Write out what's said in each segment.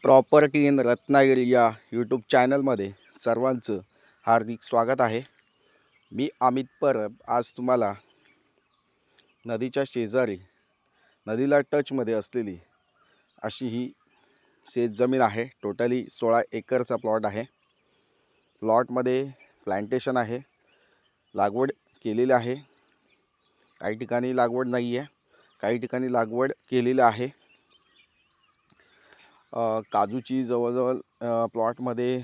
Property in Ratnagiri या YouTube चॅनलमध्ये सर्वांचं हार्दिक स्वागत आहे. मी अमित परब आज तुम्हाला नदीच्या शेजारी नदीला टचमध्ये असलेली अशी ही शेतजमीन आहे. टोटली 16 एकरचा प्लॉट आहे. प्लॉटमध्ये प्लांटेशन आहे, लागवड केलेली आहे. काही ठिकाणी लागवड नाही आहे, काही ठिकाणी लागवड केलेली आहे. काजूची जवळजवळ प्लॉटमध्ये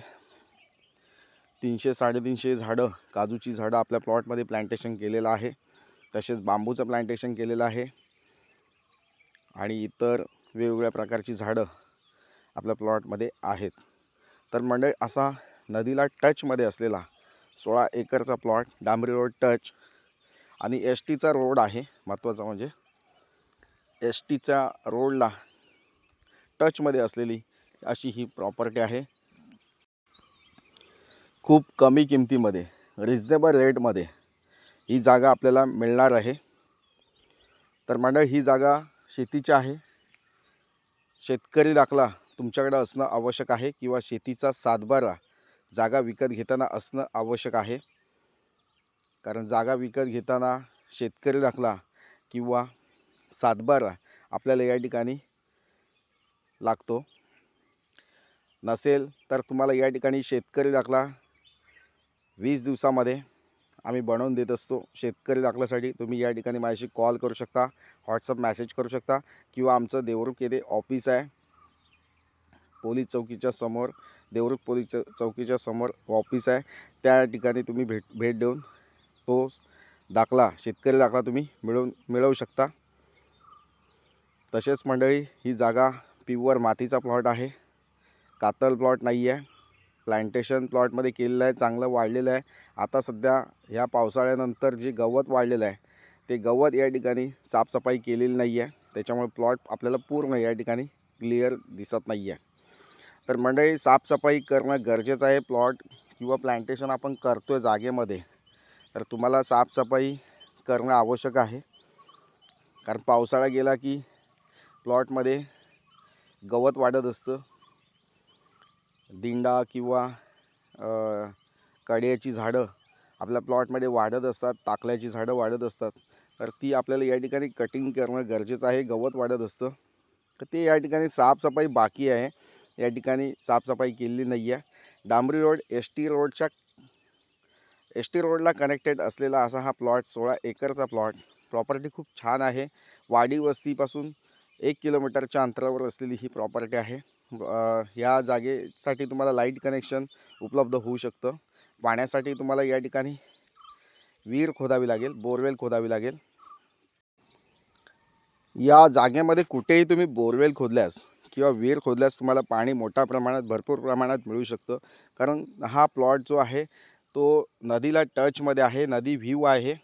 300-350 झाडं काजूची झाडं आपल्या प्लॉटमध्ये प्लांटेशन केलेलं आहे. तसेच बांबूचं प्लांटेशन केलेलं आहे आणि इतर वेगवेगळ्या प्रकारची झाडं आपल्या प्लॉटमध्ये आहेत. तर मंडळी असा नदीला टचमध्ये असलेला 16 एकरचा प्लॉट, डांबरी रोड टच आणि एस टीचा रोड आहे. महत्त्वाचं म्हणजे एस टीच्या रोडला टचमध्ये असलेली अशी ही प्रॉपर्टी आहे. खूप कमी किमतीमध्ये, रिजनेबल रेटमध्ये ही जागा आपल्याला मिळणार आहे. तर मंडळी ही जागा शेतीची आहे. शेतकरी दाखला तुमच्याकडे असणं आवश्यक आहे किंवा शेतीचा सातबारा जागा विकत घेताना असणं आवश्यक आहे. कारण जागा विकत घेताना शेतकरी दाखला किंवा सातबारा आपल्याला या ठिकाणी लागतो. नसेल तर तुम्हाला या ठिकाणी शेतकरी दाखला 20 दिवसामध्ये आम्ही बनवून देत असतो. शेतकरी दाखल्यासाठी तुम्ही या ठिकाणी माझ्याशी कॉल करू शकता, व्हॉट्सअप मेसेज करू शकता किंवा आमचं देवरुख येथे ऑफिस आहे. पोलीस चौकीच्या समोर, देवरुख पोलीस चौकीच्या समोर ऑफिस आहे. त्या ठिकाणी तुम्ही भेट देऊन तो दाखला, शेतकरी दाखला तुम्ही मिळवू शकता. तसेच मंडळी ही जागा प्युअर मातीचा प्लॉट आहे, कातल प्लॉट नाही आहे. प्लांटेशन प्लॉटमध्ये केलेलं आहे, चांगलं वाढलेलं आहे. आता सध्या ह्या पावसाळ्यानंतर जे गवत वाढलेलं आहे ते गवत या ठिकाणी साफसफाई केलेली नाही आहे. त्याच्यामुळे प्लॉट आपल्याला पूर्ण या ठिकाणी क्लिअर दिसत नाही आहे. तर मंडळी साफसफाई करणं गरजेचं आहे. प्लॉट किंवा प्लांटेशन आपण करतो आहे जागेमध्ये, तर तुम्हाला साफसफाई करणं आवश्यक आहे. कारण पावसाळा गेला की प्लॉटमध्ये गवत वाढत असतं. दिंडा किंवा कड्याची झाडं आपल्या प्लॉटमध्ये वाढत असतात, टाकल्याची झाडं वाढत असतात. तर ती आपल्याला या ठिकाणी कटिंग करणं गरजेचं आहे. गवत वाढत असतं, तर ते या ठिकाणी साफसफाई बाकी आहे. या ठिकाणी साफसफाई केलेली नाही आहे. डांबरी रोड एस टी रोडला कनेक्टेड असलेला असा हा प्लॉट, 16 एकरचा प्लॉट. प्रॉपर्टी खूप छान आहे. वाडी वस्तीपासून 1 किलोमीटरच्या अंतरावर असलेली ही प्रॉपर्टी आहे. या जागेसाठी तुम्हाला लाईट कनेक्शन उपलब्ध होऊ शकतं. पाण्यासाठी तुम्हाला या ठिकाणी विहीर खोदावी लागेल, बोरवेल खोदावी लागेल. या जागेमध्ये कुठेही तुम्ही बोरवेल खोदल्यास किंवा विहीर खोदल्यास तुम्हाला पाणी मोठ्या प्रमाणात, भरपूर प्रमाणात मिळू शकतं. कारण हा प्लॉट जो आहे तो नदीला टचमध्ये आहे, नदी व्ह्यू आहे.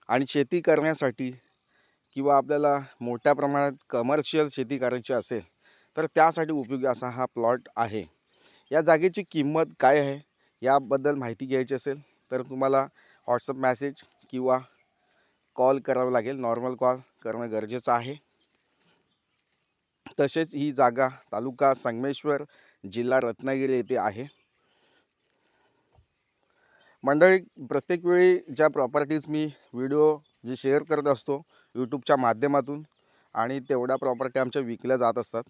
आणि शेती करण्यासाठी किंवा आपल्याला मोठ्या प्रमाणात कमर्शियल शेती करायची असेल तर त्यासाठी उपयोगी असा हा प्लॉट आहे. या जागेची किंमत काय आहे याबद्दल माहिती घ्यायची असेल तर तुम्हाला व्हॉट्सअप मेसेज किंवा कॉल करावा लागेल. नॉर्मल कॉल करणं गरजेचं आहे. तसेच ही जागा तालुका संगमेश्वर, जिल्हा रत्नागिरी येथे आहे. मंडळी, प्रत्येक वेळी ज्या प्रॉपर्टीज मी व्हिडिओ जे शेअर करत असतो यूट्यूबच्या माध्यमातून, आणि तेवढ्या प्रॉपर्टी आमच्या विकल्या जात असतात.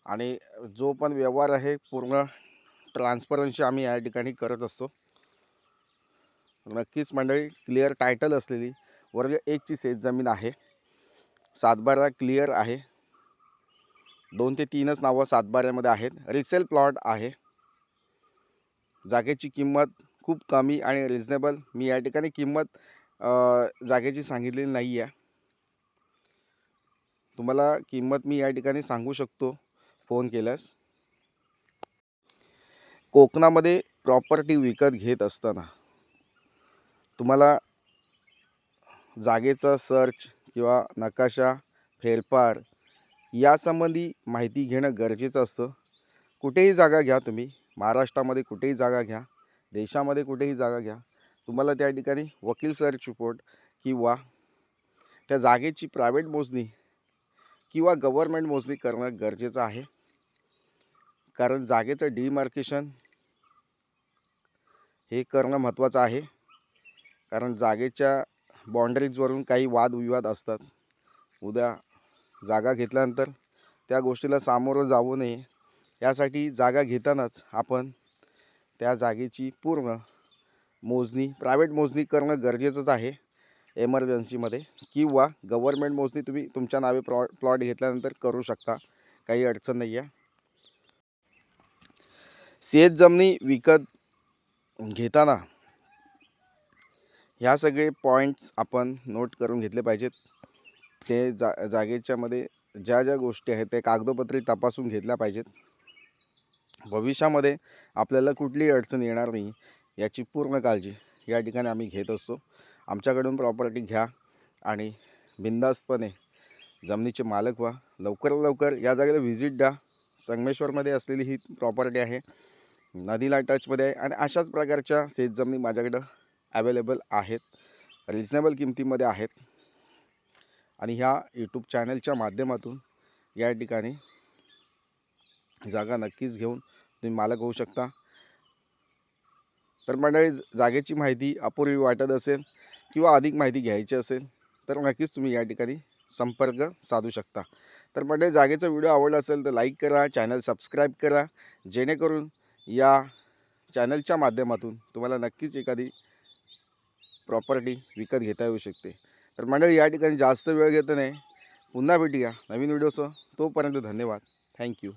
आणि जो पण व्यवहार आहे पूर्ण ट्रान्सपरन्सी आम्ही या ठिकाणी करत असतो. नक्कीच मंडळी, क्लिअर टायटल असलेली वर्ग 1ची शेतजमीन आहे. सातबारा क्लिअर आहे. 2 ते 3च नावं सातबाऱ्यामध्ये आहेत. रिसेल प्लॉट आहे. जागेची किंमत खूप कमी आणि रिजनेबल. मी या ठिकाणी किंमत जागेची सांगितलेली नाही आहे. तुम्हाला किंमत मी या ठिकाणी सांगू शकतो फोन केल्यास. कोकणामध्ये प्रॉपर्टी विकत घेत असताना तुम्हाला जागेचा सर्च किंवा नकाशा, फेरफार यासंबंधी माहिती घेणं गरजेचं असतं. कुठेही जागा घ्या तुम्ही, महाराष्ट्रामध्ये कुठेही जागा घ्या, देशामध्ये कुठेही जागा घ्या, तुम्हाला त्या ठिकाणी वकील सर्च रिपोर्ट किंवा त्या जागेची प्रायव्हेट मोजणी किंवा गव्हर्मेंट मोजणी करणं गरजेचं आहे. कारण जागेचं डिमार्केशन हे करणं महत्त्वाचं आहे. कारण जागेच्या बाउंड्रीजवरून काही वादविवाद असतात. उद्या जागा घेतल्यानंतर त्या गोष्टीला सामोरं जाऊ नये यासाठी जागा घेतानाच आपण त्या जागेची पूर्ण मोजणी, प्रायव्हेट मोजणी करणं गरजेचंच आहे एमर्जन्सीमध्ये. किंवा गव्हर्मेंट मोजणी तुम्ही तुमच्या नावे प्लॉट घेतल्यानंतर करू शकता, काही अडचण नाही आहे. शेत जमिनी विकत घेताना ह्या सगळे पॉईंट्स आपण नोट करून घेतले पाहिजेत. ते जागेच्यामध्ये ज्या ज्या गोष्टी आहेत ते कागदोपत्री तपासून घेतल्या पाहिजेत. भविष्यामध्ये आपल्याला कुठलीही अडचण येणार नाही याची पूर्ण काळजी या ठिकाणी आम्ही घेत असतो. आमच्याकडून प्रॉपर्टी घ्या आणि बिनधास्तपणे जमिनीचे मालक व्हा. लवकरात लवकर या जागेला व्हिजिट द्या. संगमेश्वरमध्ये असलेली ही प्रॉपर्टी आहे, नदीला टचमध्ये आहे आणि अशाच प्रकारच्या शेतजमिनी माझ्याकडं अवेलेबल आहेत, रिजनेबल किमतीमध्ये आहेत. आणि ह्या यूट्यूब चॅनलच्या माध्यमातून या ठिकाणी जागा नक्कीच घेऊन तुम्ही मालक होऊ शकता. तर मंडळी, जागेची माहिती अपुरी वाटत असेल किंवा अधिक माहिती घ्यायची असेल तर नक्कीच तुम्ही या ठिकाणी संपर्क साधू शकता. तर मंडळी, जागेचा व्हिडिओ आवडला असेल तर लाईक करा, चॅनल सबस्क्राईब करा, जेणेकरून या चॅनलच्या माध्यमातून तुम्हाला नक्कीच एखादी प्रॉपर्टी विकत घेता येऊ शकते. तर मंडळी, या ठिकाणी जास्त वेळ घेत नाही, पुन्हा भेटूया नवीन व्हिडिओसह. तोपर्यंत धन्यवाद. थँक्यू.